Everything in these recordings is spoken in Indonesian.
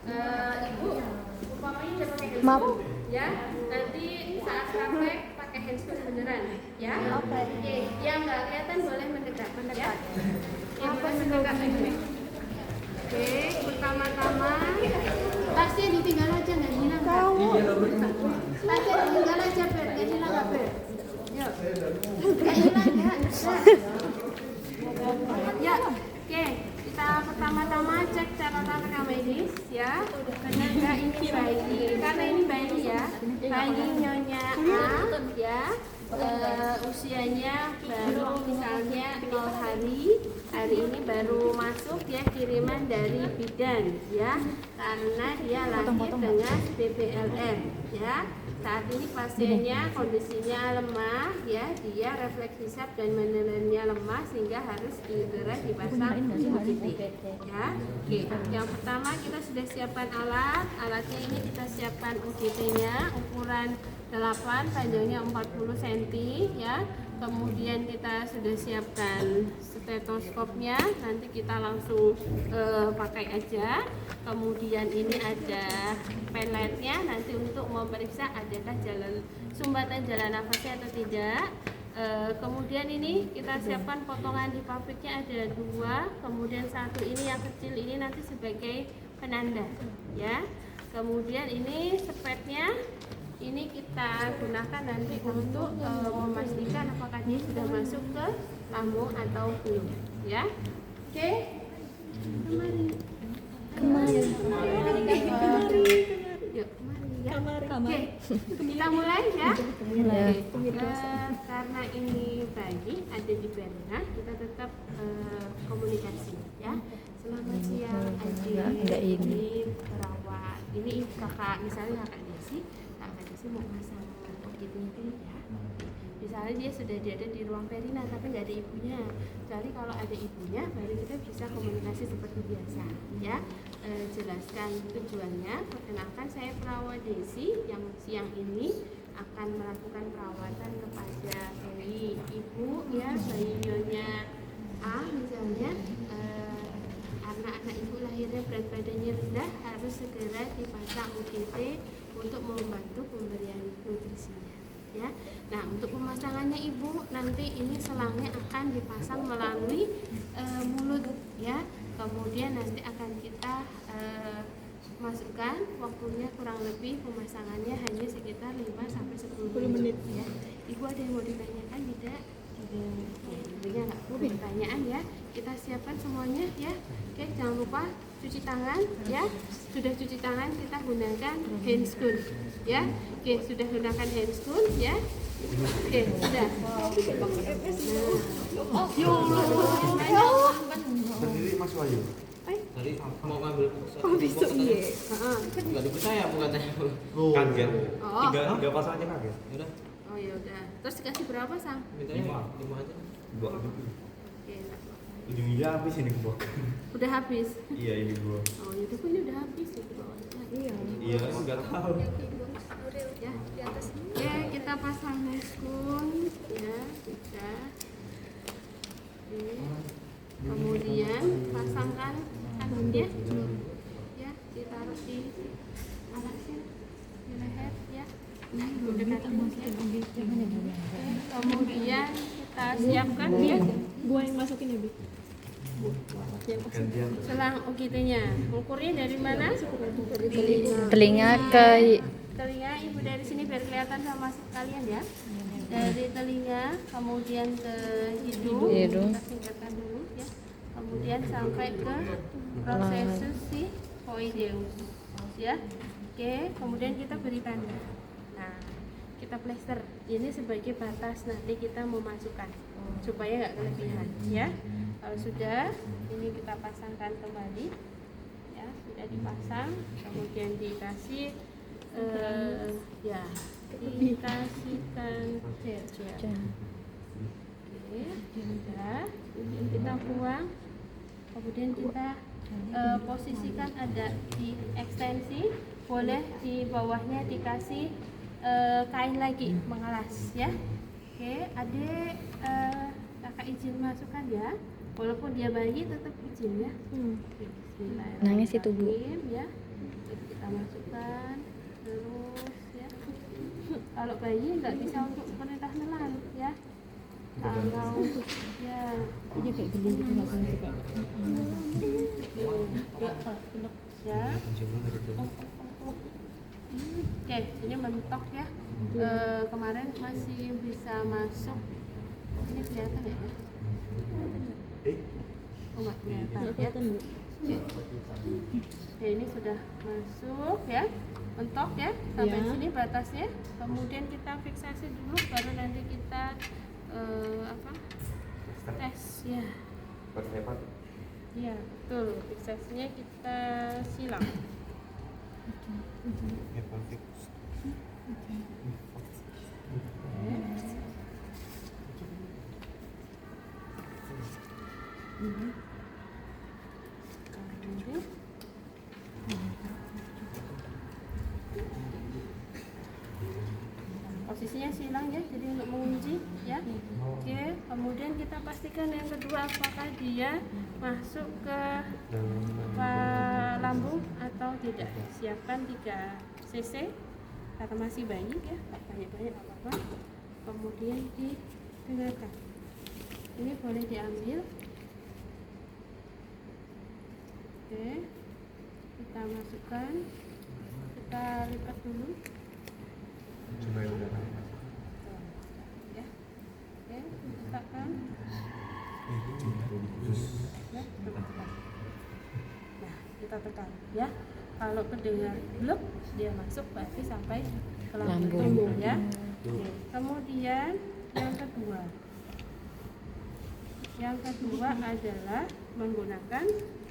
Ibu umpamanya udah pakai Maaf. handscoon ya, nanti saat praktek pakai handscoon beneran ya. Oke. Yang nggak kelihatan boleh mendekat ya. Boleh mendekat lagi. Oke, pertama-tama tasnya ditinggal aja, nggak hilang kan? Tasnya ditinggal aja, Ber, nggak hilang nggak, Ber? Yuk, nggak hilang ya? Ya, oke. Kita pertama-tama cek catatan rekam medis ya. Benar nggak ini bayi? Karena ini bayi ya. Bayi nyonya A ya. Usianya baru misalnya 0 hari. Hari ini baru masuk ya, kiriman dari bidan ya. Karena dia lahir dengan BBLM ya. Saat ini pasiennya kondisinya lemah ya, dia refleks hisap dan menelannya lemah sehingga harus segera dipasang UGT ya. Oke, yang pertama kita sudah siapkan alatnya ini kita siapkan UGT-nya ukuran 8, panjangnya 40 cm ya. Kemudian kita sudah siapkan stetoskopnya, nanti kita langsung pakai aja. Kemudian ini ada penletnya nanti untuk memeriksa adakah sumbatan jalan nafasnya atau tidak. Kemudian ini kita siapkan potongan di pabriknya ada 2, kemudian 1 ini yang kecil ini nanti sebagai penanda ya. Kemudian ini spetnya ini kita gunakan nanti untuk memastikan apakah dia sudah masuk ke lambung atau belum ya. Oke, kemari yuk ya. Oke, kita mulai ya. Karena ini bayi ada di Berna, kita tetap komunikasi ya. Selamat siang adik, ini perawat, ini kakak, misalnya kakak Desi mau pasang OGT ini ya. Misalnya dia sudah ada di ruang perina tapi nggak ada ibunya. Jadi kalau ada ibunya baru kita bisa komunikasi seperti biasa ya. Jelaskan tujuannya. Perkenalkan saya perawat Desi yang siang ini akan melakukan perawatan kepada bayi ibu ya, bayi nyonya A misalnya. Anak-anak ibu lahirnya berat badannya rendah harus segera dipasang UGT untuk membantu pemberian nutrisinya ya. Nah, untuk pemasangannya ibu nanti ini selangnya akan dipasang melalui mulut ya. Kemudian nanti akan kita masukkan, waktunya kurang lebih pemasangannya hanya sekitar 5 sampai 10 menit ya. Ibu ada yang mau ditanyakan tidak? Tentunya nggak perlu pertanyaan ya. Kita siapkan semuanya ya. Oke, jangan lupa cuci tangan ya. Sudah cuci tangan kita gunakan handscoon ya. Oke, sudah gunakan handscoon ya. Oke, sudah. Berdiri Mas Wahyu. Tadi mau ngambil bisa iya. nggak dipercaya aku katanya. Kaget. Oh. Tiga pasang aja kaget. Udah, Oh ya udah. Terus dikasih berapa sang? mintanya 5 aja. Gua Oke. ujungnya habis ini gua. Udah habis. Iya ini gua. Oh ya udah, ini udah habis itu bawahnya. Iya. Iya nggak tahu. Ya, di atas. Oke, kita pasang handscoon ya, bisa. Oke. Kemudian pasangkan tangannya ya, ditaruh di alasnya, di leher ya. Nah, itu dekatkan ya. Kemudian kita siapkan ya Gua yang masukin ya, Bi. Gantian. selang UGT-nya. Ukurnya dari mana? Telinga ke Telinga ibu dari sini biar kelihatan sama kalian ya. Dari telinga kemudian ke hidung. Kita singkatkan dulu ya. Kemudian sampai ke prosesus si Hoideus ya. Oke, kemudian kita beri tanda. Nah, kita plester. Ini sebagai batas nanti kita memasukkan supaya nggak kelebihan ya. Kalau sudah, ini kita pasangkan kembali ya, sudah dipasang, kemudian dikasih ya, dikasihkan gel. Oke, sudah. Kemudian kita buang, kemudian kita posisikan ada di ekstensi, boleh di bawahnya dikasih kain lagi mengalas ya. Oke, adik kakak izin masukkan ya, walaupun dia bayi tetap izin ya. Bismillahirrahmanirrahim. Nangis itu, Bu. Ya. kita masukkan terus ya. Kalau bayi nggak bisa untuk perintah nelan ya. Kalau ya Ini kayak geli gitu nggak sih suka. ya. Oke, ini mentok ya. Kemarin masih bisa masuk. Ini kelihatan ya? Oh nggak kelihatan ya. Oke, ini sudah masuk ya. Mentok ya. Sampai Ya. sini batasnya. Kemudian kita fiksasi dulu, baru nanti kita tes ya. Iya betul. Fiksasinya kita silang. Posisinya silang ya, jadi untuk mengunci ya. Oke, kemudian kita pastikan yang kedua apakah dia masuk ke lambung atau tidak. Siapkan 3 cc karena masih bayi ya, nggak banyak-banyak apa-apa. Kemudian didengarkan. Ini boleh diambil. Oke, kita masukkan, kita lipat dulu ya. Oke, letakkan ya, tekan. Nah, kita tekan ya. Kalau terdengar blok, dia masuk berarti sampai ke lambung ya. Oke. Kemudian yang kedua adalah menggunakan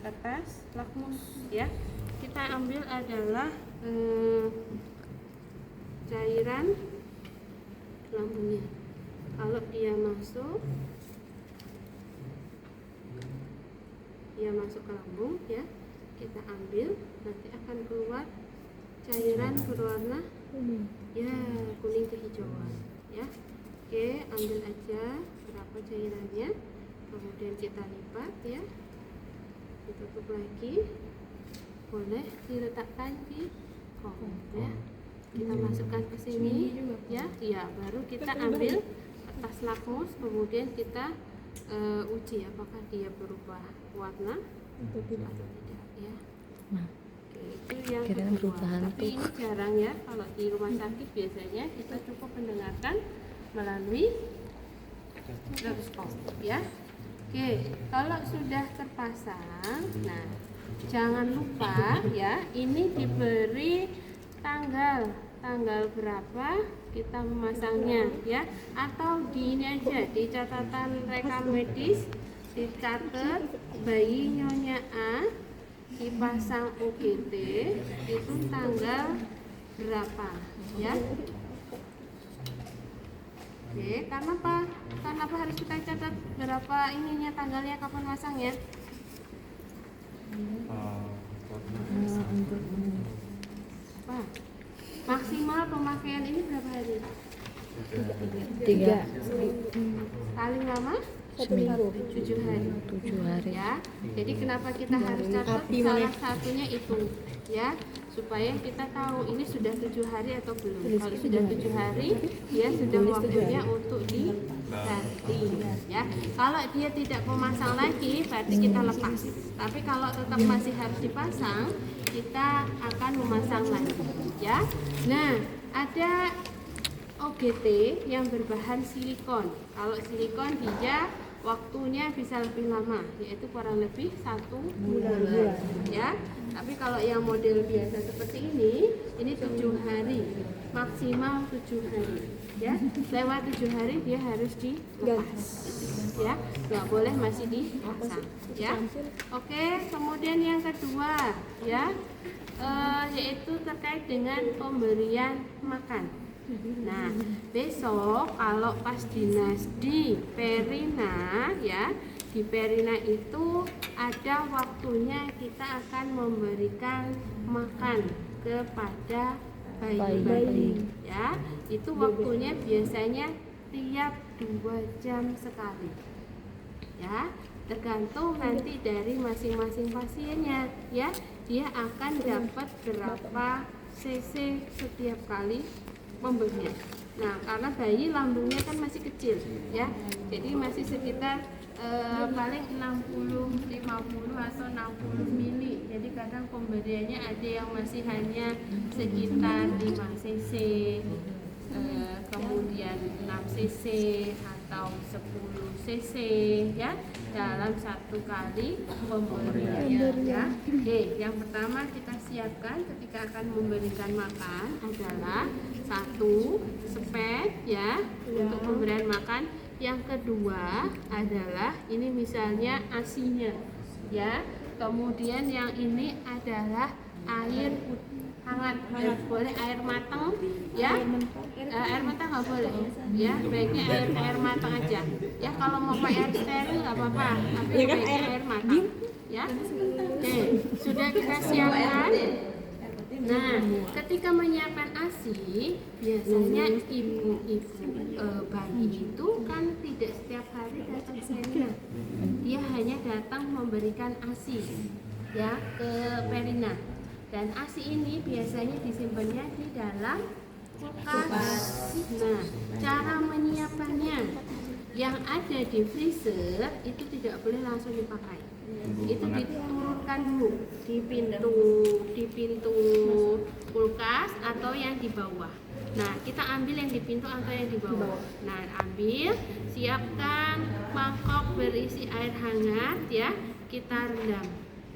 kertas lakmus ya. Kita ambil adalah cairan lambungnya. Kalau dia masuk ke lambung ya, kita ambil, nanti akan keluar cairan berwarna ya kuning kehijauan ya. Oke, ambil aja berapa cairannya, kemudian kita lipat ya, ditutup lagi, boleh diletakkan di kop ya. Kita masukkan ke sini ya, baru kita ambil kertas lakmus, kemudian kita uji apakah dia berubah warna atau tidak ya. Oke, itu yang kedua. Tapi ini jarang ya, kalau di rumah sakit biasanya kita cukup mendengarkan melalui stetoskop ya. Oke, kalau sudah terpasang, nah jangan lupa ya, ini diberi tanggal berapa kita memasangnya ya, atau di ini aja di catatan rekam medis dicatat bayi Nyonya A dipasang UGT itu tanggal berapa ya. Oke, karena apa harus kita catat berapa ininya tanggalnya, kapan masangnya? Apa? Maksimal pemakaian ini berapa hari? 3 Paling lama? 7 hari. 7 hari Ya. Jadi kenapa kita harus catat? Salah satunya itu ya, supaya kita tahu ini sudah 7 hari atau belum. Kalau sudah 7 hari, dia sudah waktunya untuk diganti ya. Kalau dia tidak memasang lagi, berarti kita lepas. Tapi kalau tetap masih harus dipasang, kita akan memasang lagi ya. Nah, ada OGT yang berbahan silikon. Kalau silikon dia waktunya bisa lebih lama, yaitu kurang lebih 1 bulan ya. Tapi kalau yang model biasa seperti ini 7 hari, maksimal 7 hari ya. Lewat 7 hari dia harus dilepas ya, nggak boleh masih dipasang ya. Oke, kemudian yang kedua ya, yaitu terkait dengan pemberian makan. Nah, besok kalau pas dinas di Perina ya, di Perina itu ada waktunya kita akan memberikan makan kepada bayi-bayi ya. Itu waktunya biasanya tiap 2 jam sekali ya, tergantung nanti dari masing-masing pasiennya ya. dia akan dapat berapa cc setiap kali memberinya. Nah, karena bayi lambungnya kan masih kecil ya, jadi masih sekitar paling 60, 50 atau 60 mili. Jadi kadang pemberiannya ada yang masih hanya sekitar 5 cc, kemudian 6 cc atau 10 cc ya dalam satu kali pemberian ya. Oke, yang pertama kita siapkan ketika akan memberikan makan adalah satu spek ya untuk pemberian makan. Yang kedua adalah ini misalnya asinya ya. Kemudian yang ini adalah air hangat, boleh air matang ya. Air matang nggak boleh ya, baiknya air matang aja ya. Kalau mau pakai air steril nggak apa-apa, tapi baiknya air matang ya. Oke, sudah kita siapkan. Nah, ketika menyiapkan ASI, biasanya ibu-ibu bayi itu kan tidak setiap hari datang ke Perina. Dia hanya datang memberikan ASI ya ke Perina. Dan ASI ini biasanya disimpannya di dalam kulkas. Nah, cara menyiapkannya yang ada di freezer itu tidak boleh langsung dipakai. Itu diturunkan dulu di pintu kulkas atau yang di bawah. Nah, kita ambil yang di pintu atau yang di bawah. Nah, ambil, siapkan mangkok berisi air hangat ya, kita rendam.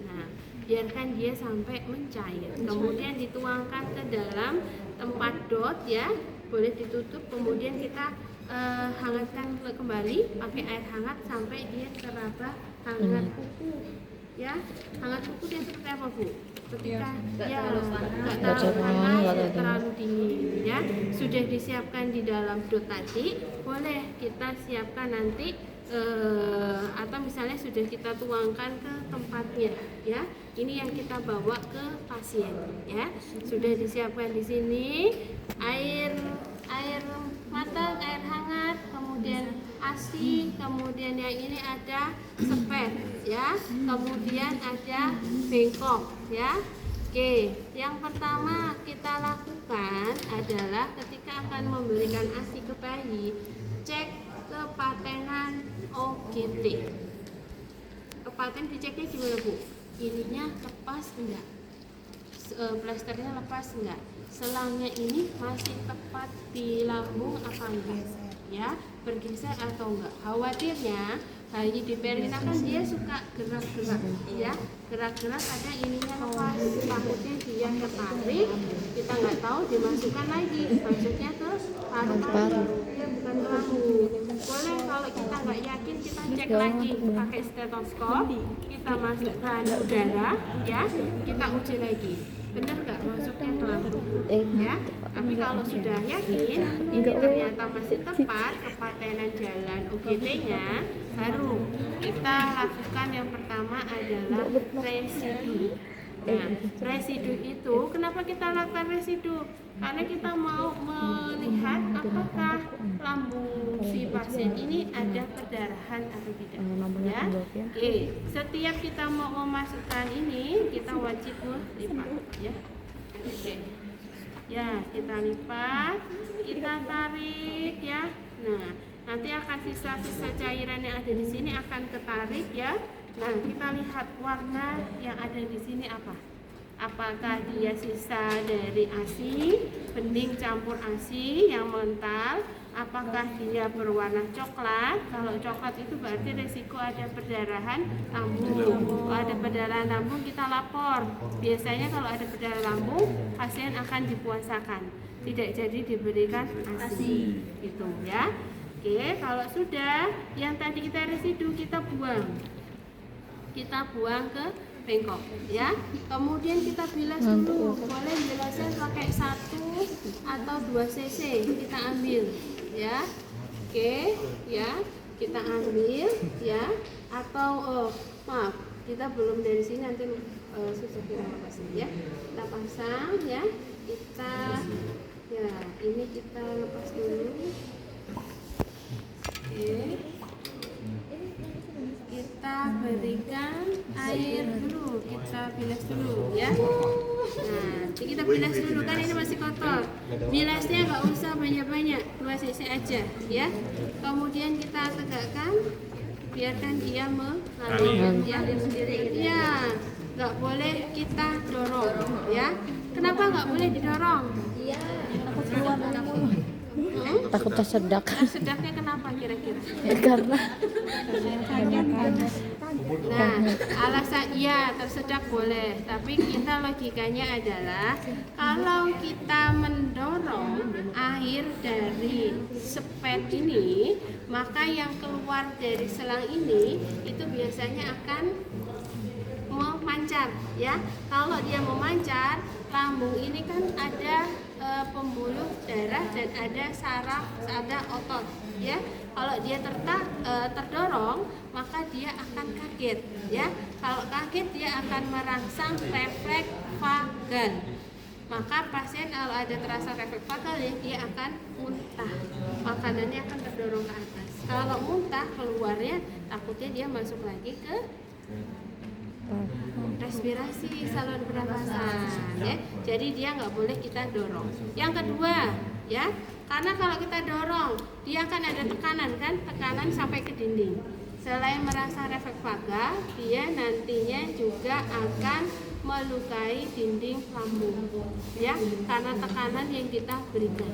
Nah, biarkan dia sampai mencair. Kemudian dituangkan ke dalam tempat dot ya, boleh ditutup. Kemudian kita hangatkan kembali pakai air hangat sampai dia teraba hangat kuku ya. Hangat kuku dia seperti apa Bu? Ketika ya nggak terlalu panas, nggak terlalu dingin ya. Sudah disiapkan di dalam dot tadi, boleh kita siapkan nanti atau misalnya sudah kita tuangkan ke tempatnya ya. Ini yang kita bawa ke pasien ya. Sudah disiapkan di sini air matang, air hangat, kemudian ASI, kemudian yang ini ada spek ya, kemudian ada bengkok ya. Oke, yang pertama kita lakukan adalah ketika akan memberikan ASI ke bayi, cek kepatenan OGT. Kepaten diceknya gimana Bu? Ininya lepas enggak? Plasternya lepas enggak? Selangnya ini masih tepat di lambung apa enggak? Ya, bergeser atau enggak? Khawatirnya bayi di Perina kan dia suka gerak-gerak ya, gerak-gerak ada ininya lepas, takutnya dia ketarik, kita nggak tahu dimasukkan lagi, maksudnya terus paru-paru dia bukan ke lambung. Boleh kalau kita nggak yakin kita cek lagi pakai stetoskop, kita masukkan udara ya, kita uji lagi benar nggak masuknya ke lambung ya. Tapi kalau sudah yakin ini ternyata masih tepat kepatenan jalan UGT-nya, baru kita lakukan yang pertama adalah residu. Nah, residu itu kenapa kita lakukan residu? Karena kita mau melihat apakah lambung si pasien ini ada perdarahan atau tidak ya. Oke, setiap kita mau memasukkan ini kita wajib melipat ya. Oke. Ya, kita lipat, kita tarik ya. Nah, nanti akan sisa-sisa cairan yang ada di sini akan ketarik ya. Nah, kita lihat warna yang ada di sini apa? Apakah dia sisa dari ASI, bening campur ASI yang mental? Apakah dia berwarna coklat? Kalau coklat itu berarti resiko ada perdarahan lambung. Kalau ada perdarahan lambung kita lapor. Biasanya kalau ada perdarahan lambung, pasien akan dipuasakan, tidak jadi diberikan ASI gitu ya. Oke, kalau sudah yang tadi kita residu kita buang ke bengkok ya. Kemudian kita bilas dulu, boleh bilasnya pakai 1 atau 2 cc kita ambil ya. Oke ya, kita ambil ya. Atau maaf, kita belum dari sini, nanti susah kita lepasnya ya. Kita pasang ya, kita ya ini kita lepas dulu. Oke, kita berikan air dulu, kita bilas dulu ya. Nah, kita bilas dulu kan ini masih kotor. Bilasnya nggak usah banyak-banyak, 2 cc aja ya. Kemudian kita tegakkan, biarkan dia mengalir ya. Iya, nggak boleh kita dorong ya. Kenapa nggak boleh didorong? Iya, Takut tersedak. sedaknya kenapa kira-kira? Karena Nah, alasan iya tersedak boleh, tapi kita logikanya adalah kalau kita mendorong air dari sepet ini, maka yang keluar dari selang ini itu biasanya akan memancar ya. Kalau dia memancar, lambung ini kan ada pembuluh darah dan ada saraf, ada otot ya. Kalau dia terdorong, maka dia akan kaget ya. Kalau kaget dia akan merangsang refleks vagal. Maka pasien kalau ada terasa refleks vagal dia akan muntah. Makanannya akan terdorong ke atas. Kalau muntah keluarnya takutnya dia masuk lagi ke respirasi saluran pernapasan ya. Jadi dia nggak boleh kita dorong. Yang kedua ya, karena kalau kita dorong dia akan ada tekanan kan, tekanan sampai ke dinding. Selain merasa refleks vagal, dia nantinya juga akan melukai dinding lambung ya, karena tekanan yang kita berikan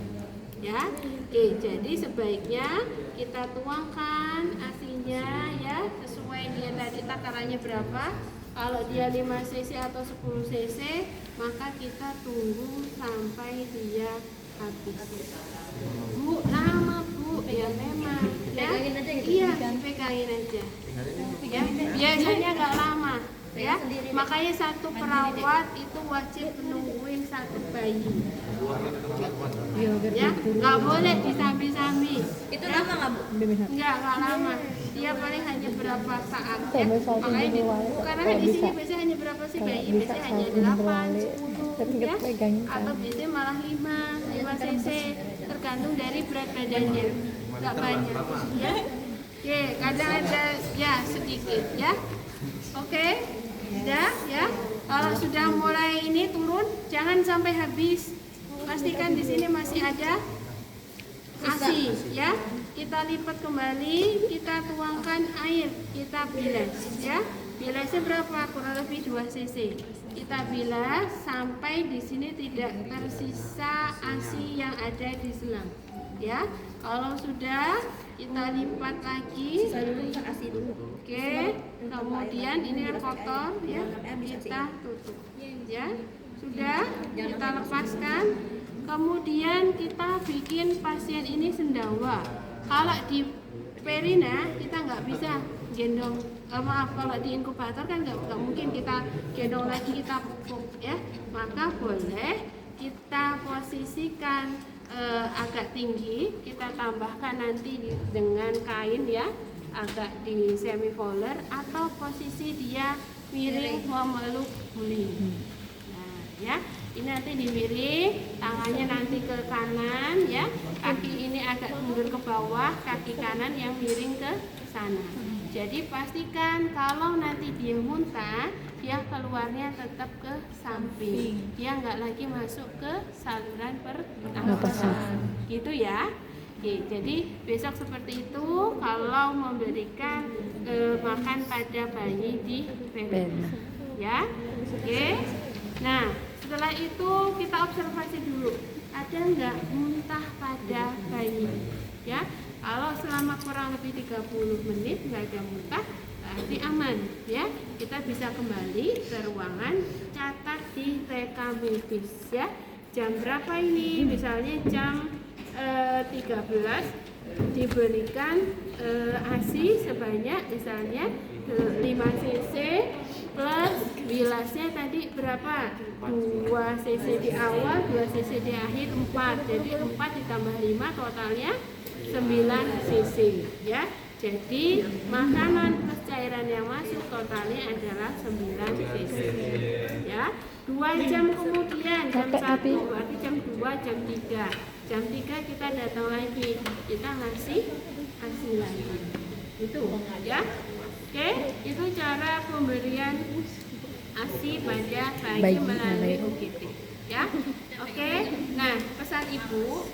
ya. Oke, jadi sebaiknya kita tuangkan asinya ya sesuai dia tadi takarannya berapa. Kalau dia 5 cc atau 10 cc, maka kita tunggu sampai dia habis. Bu, lama Bu, ya memang ya. Iya, pegangin aja ya, biasanya nggak lama ya. Makanya satu perawat itu wajib menungguin satu bayi ya, nggak boleh disambi-sambi. Itu lama nggak Bu? Nggak lama, dia paling hanya berapa saat ya. Makanya karena kan di sini biasanya hanya berapa sih bayi, biasanya hanya 8, 10 ya, atau biasanya malah 5 cc, tergantung dari berat badannya, nggak banyak ya. Oke, kadang ada ya sedikit ya. Oke, sudah ya. Kalau sudah mulai ini turun, jangan sampai habis. Pastikan di sini masih ada ASI ya. Kita lipat kembali, kita tuangkan air, kita bilas ya. Bilasnya berapa? Kurang lebih 2 cc. Kita bilas sampai di sini tidak tersisa ASI yang ada di selang ya. Kalau sudah, kita lipat lagi. Oke, kemudian ini kotor ya, kita tutup ya. Sudah, kita lepaskan. Kemudian kita bikin pasien ini sendawa. Kalau di perina kita nggak bisa gendong, kalau di inkubator kan nggak mungkin kita gendong lagi, kita pupuk ya. Maka boleh kita posisikan agak tinggi, kita tambahkan nanti dengan kain ya, agak di semivoller, atau posisi dia miring memeluk guling. Nah ya, ini nanti dimiring, tangannya nanti ke kanan ya, kaki ini agak mundur ke bawah, kaki kanan yang miring ke sana. Jadi pastikan kalau nanti dia muntah, dia keluarnya tetap ke samping, dia nggak lagi masuk ke saluran pernapasan gitu ya. Oke, jadi besok seperti itu kalau memberikan makan pada bayi di perina ya. Oke, nah setelah itu kita observasi dulu, ada nggak muntah pada bayi ya. Kalau selama kurang lebih 30 menit nggak ada muntah, berarti aman ya. Kita bisa kembali ke ruangan, catat di rekam medis ya. Jam berapa ini? Misalnya jam 13 diberikan ASI sebanyak misalnya 5 cc plus bilasnya tadi berapa? 2 cc di awal, 2 cc di akhir, 4. Jadi 4 ditambah 5 totalnya 9 cc ya. Jadi makanan plus cairan yang masuk totalnya adalah 9 cc ya. 2 jam kemudian, jam 1 berarti jam 2, jam 3. Jam 3 kita datang lagi, kita ngasih ASI lagi. Itu ya. Oke, itu cara pemberian ASI pada bayi Bayi melalui melalui UGT. Ya, oke. Nah, pesan ibu.